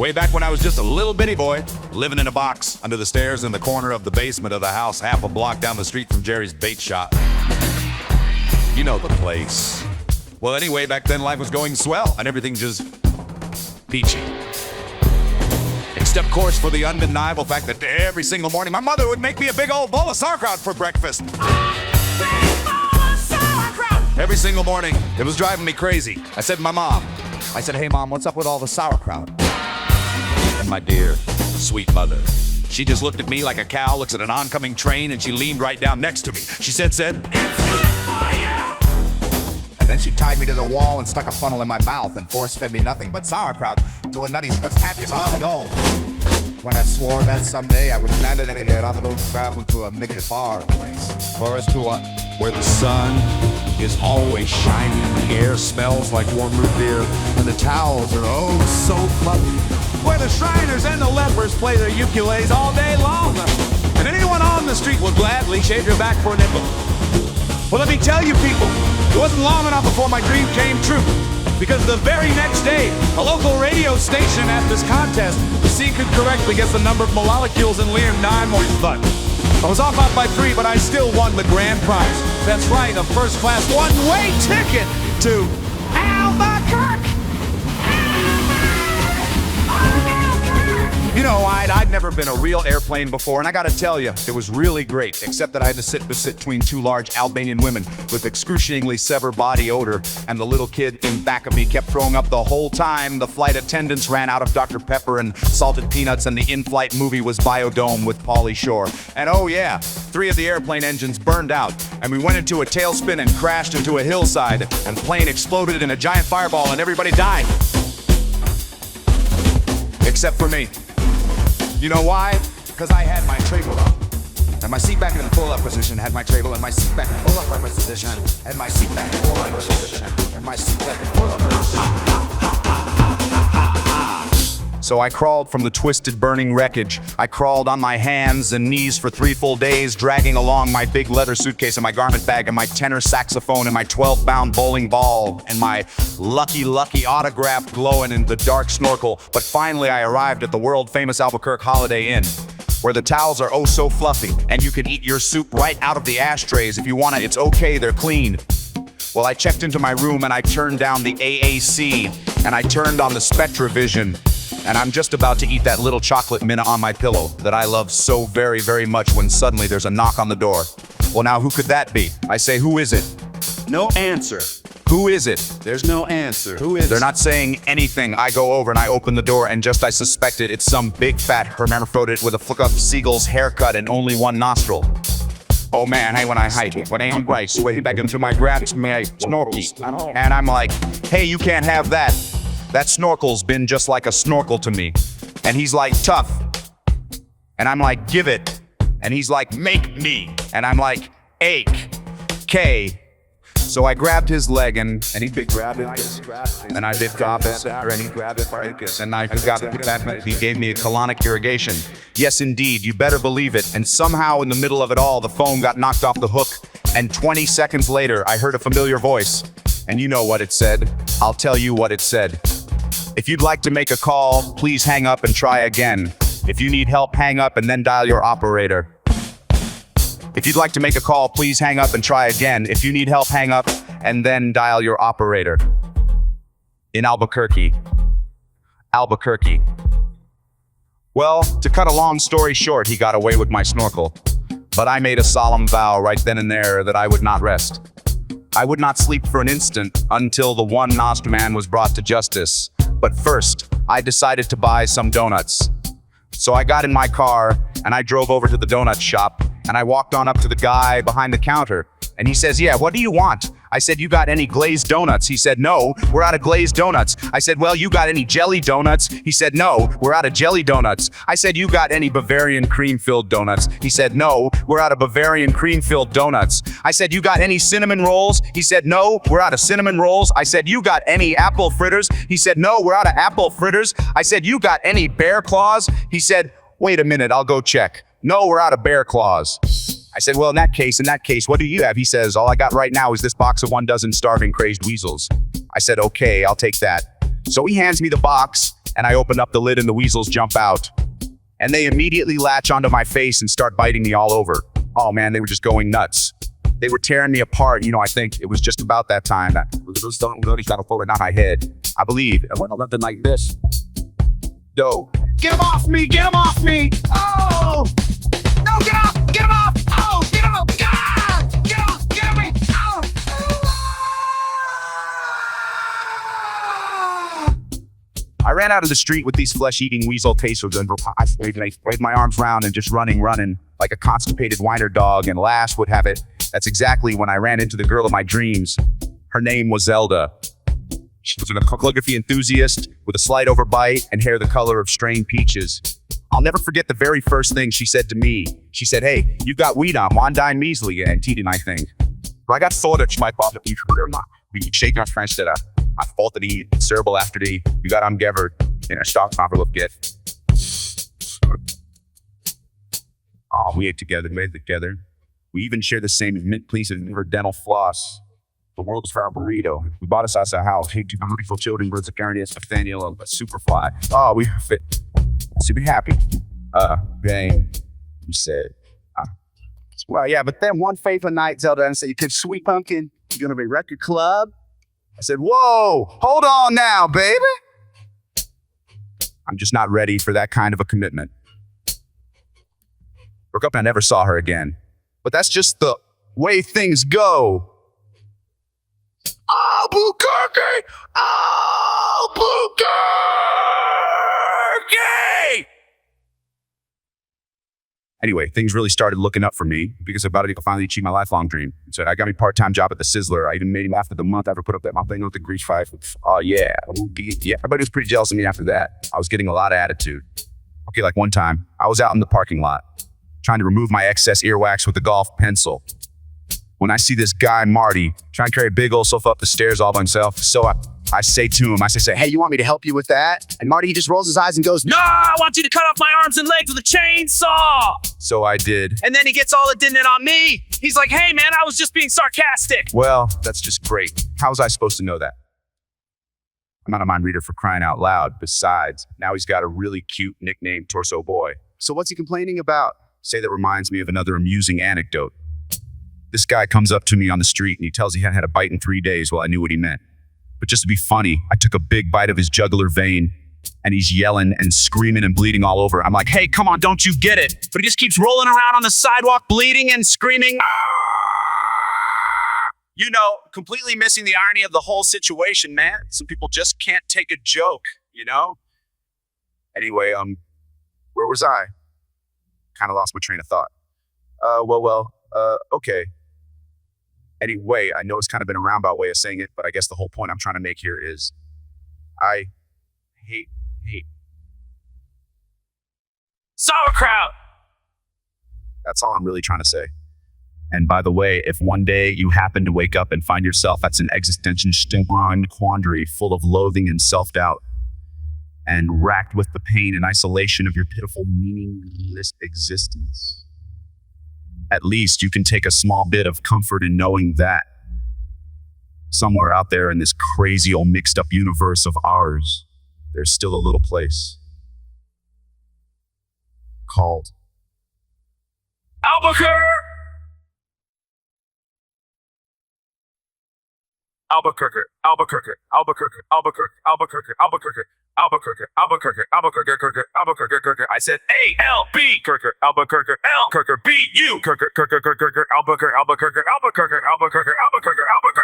Way back when I was just a little bitty boy, living in a box under the stairs in the corner of the basement of the house half a block down the street from Jerry's bait shop. You know the place. Well, anyway, back then life was going swell and everything just peachy. Except, of course, for the undeniable fact that every single morning my mother would make me a big old bowl of sauerkraut for breakfast. Every single morning. It was driving me crazy. I said to my mom, hey Mom, what's up with all the sauerkraut? And my dear, sweet mother, she just looked at me like a cow looks at an oncoming train, and she leaned right down next to me. She said, "It's good for you." And then she tied me to the wall and stuck a funnel in my mouth and force-fed me nothing but sauerkraut to a nutty happy as all go. When I swore that someday I would land it in a road travel to a make it far place. For us to where the sun is always shining, the air smells like warm root beer, and the towels are oh so fluffy. Where the Shriners and the lepers play their ukuleles all day long, and anyone on the street will gladly shave your back for a nickel. Well, let me tell you people, it wasn't long enough before my dream came true, because the very next day, a local radio station at this contest to see could correctly guess the number of molecules in Liam 9 more fun. I was off by 3, but I still won the grand prize. That's right, a first-class one-way ticket to Albuquerque. You know, I'd never been a real airplane before, and I gotta tell you, it was really great, except that I had to sit between two large Albanian women with excruciatingly severe body odor, and the little kid in back of me kept throwing up the whole time. The flight attendants ran out of Dr. Pepper and salted peanuts, and the in-flight movie was Biodome with Pauly Shore. And oh yeah, 3 of the airplane engines burned out, and we went into a tailspin and crashed into a hillside, and the plane exploded in a giant fireball, and everybody died. Except for me. You know why? Because I had my trable up. And my seat back in the pull-up position had my trable, and my seat back in the pull-up position, and my seat back in the pull-up position, and my seat back in the pull-up position. So I crawled from the twisted, burning wreckage. I crawled on my hands and knees for 3 full days, dragging along my big leather suitcase and my garment bag and my tenor saxophone and my 12-pound bowling ball and my lucky autograph glowing in the dark snorkel. But finally I arrived at the world-famous Albuquerque Holiday Inn, where the towels are oh so fluffy, and you can eat your soup right out of the ashtrays if you wanna. It's okay, they're clean. Well, I checked into my room and I turned down the AAC and I turned on the SpectraVision. And I'm just about to eat that little chocolate minute on my pillow that I love so very, very much when suddenly there's a knock on the door. Well, now who could that be? I say, who is it? No answer. Who is it? There's no answer. Who is it? They're not saying anything. I go over and I open the door, and just I suspected it's some big fat hermaphrodite with a flick-up seagull's haircut and only one nostril. Oh man, hey, when I hide it, when I am right, way back into my grabs, my snorky. And I'm like, hey, you can't have that. That snorkel's been just like a snorkel to me. And he's like, tough. And I'm like, give it. And he's like, make me. And I'm like, ache. K. So I grabbed his leg and he grabbed it. And I did grab it. And he grabbed it. And I forgot that he gave me a colonic irrigation. Yes, indeed, you better believe it. And somehow in the middle of it all, the phone got knocked off the hook. And 20 seconds later, I heard a familiar voice. And you know what it said. I'll tell you what it said. If you'd like to make a call, please hang up and try again. If you need help, hang up and then dial your operator. If you'd like to make a call, please hang up and try again. If you need help, hang up and then dial your operator. In Albuquerque. Albuquerque. Well, to cut a long story short, he got away with my snorkel. But I made a solemn vow right then and there that I would not rest. I would not sleep for an instant until the one-nosed man was brought to justice. But first, I decided to buy some donuts. So I got in my car and I drove over to the donut shop and I walked on up to the guy behind the counter and he says, yeah, what do you want? I said, you got any glazed donuts? He said, no, we're out of glazed donuts. I said, well, you got any jelly donuts? He said, no, we're out of jelly donuts. I said, you got any Bavarian cream-filled donuts? He said, no, we're out of Bavarian cream-filled donuts. I said, you got any cinnamon rolls? He said, no, we're out of cinnamon rolls. I said, you got any apple fritters? He said, no, we're out of apple fritters. I said, you got any bear claws? He said, wait a minute, I'll go check. No, we're out of bear claws. I said, well, in that case, what do you have? He says, all I got right now is this box of 12 starving crazed weasels. I said, okay, I'll take that. So he hands me the box and I open up the lid and the weasels jump out. And they immediately latch onto my face and start biting me all over. Oh man, they were just going nuts. They were tearing me apart. I think it was just about that time that on my head. I believe it went nothing like this. Yo, get him off me! Get him off me! Oh! No, get off! Get him off! Oh, get him off! God! Get off! Get me! Oh! I ran out of the street with these flesh-eating weasel tasters, and I waved my arms round and just running like a constipated whiner dog. And last would have it, that's exactly when I ran into the girl of my dreams. Her name was Zelda. She was a calligraphy enthusiast with a slight overbite and hair the color of strained peaches. I'll never forget the very first thing she said to me. She said, "Hey, you got weed on, Wandine measly," and Tiden, I think. But I got thought that my father, we shake our French that I thought that he cerebral after you got am gevered in a stock proper look get. Oh, we ate together, made together. We even share the same mint piece of her dental floss. The world's fair burrito. We bought us a house. Hey, two beautiful children, birds of Carnius, Nathaniel, a superfly. Oh, we fit. Super happy. Bang. You said. Well, yeah, but then one fateful night, Zelda and said, "You could sweet pumpkin. You're gonna be record club." I said, "Whoa, hold on now, baby. I'm just not ready for that kind of a commitment." Broke up and I never saw her again. But that's just the way things go. Albuquerque! Albuquerque! Anyway, things really started looking up for me because about it, I finally achieved my lifelong dream. So I got me a part-time job at the Sizzler. I even made him after the month after put up my thing with the grease five. Oh yeah. Everybody was pretty jealous of me after that. I was getting a lot of attitude. Okay, like one time, I was out in the parking lot trying to remove my excess earwax with a golf pencil. When I see this guy, Marty, trying to carry a big old sofa up the stairs all by himself. So I say to him, I say, "Hey, you want me to help you with that?" And Marty, he just rolls his eyes and goes, "No, I want you to cut off my arms and legs with a chainsaw." So I did. And then he gets all indignant on me. He's like, "Hey man, I was just being sarcastic." Well, that's just great. How was I supposed to know that? I'm not a mind reader for crying out loud. Besides, now he's got a really cute nickname, Torso Boy. So what's he complaining about? Say, that reminds me of another amusing anecdote. This guy comes up to me on the street and he tells he hadn't had a bite in 3 days. Well, I knew what he meant. But just to be funny, I took a big bite of his jugular vein and he's yelling and screaming and bleeding all over. I'm like, "Hey, come on, don't you get it?" But he just keeps rolling around on the sidewalk, bleeding and screaming. Completely missing the irony of the whole situation, man. Some people just can't take a joke, Anyway, where was I? Kind of lost my train of thought. Okay. Anyway, I know it's kind of been a roundabout way of saying it, but I guess the whole point I'm trying to make here is I hate sauerkraut. That's all I'm really trying to say. And by the way, if one day you happen to wake up and find yourself at an existential quandary full of loathing and self-doubt, and racked with the pain and isolation of your pitiful, meaningless existence, at least you can take a small bit of comfort in knowing that somewhere out there in this crazy old mixed up universe of ours, there's still a little place called Albuquerque. Albuquerque, Albuquerque, Albuquerque, Albuquerque, Albuquerque, Albuquerque, Albuquerque, Albuquerque, Albuquerque, Albuquerque. I said A-L-B, Albuquerque, Albuquerque, B-U, Albuquerque, Albuquerque, Albuquerque, Albuquerque, Albuquerque, Albuquerque.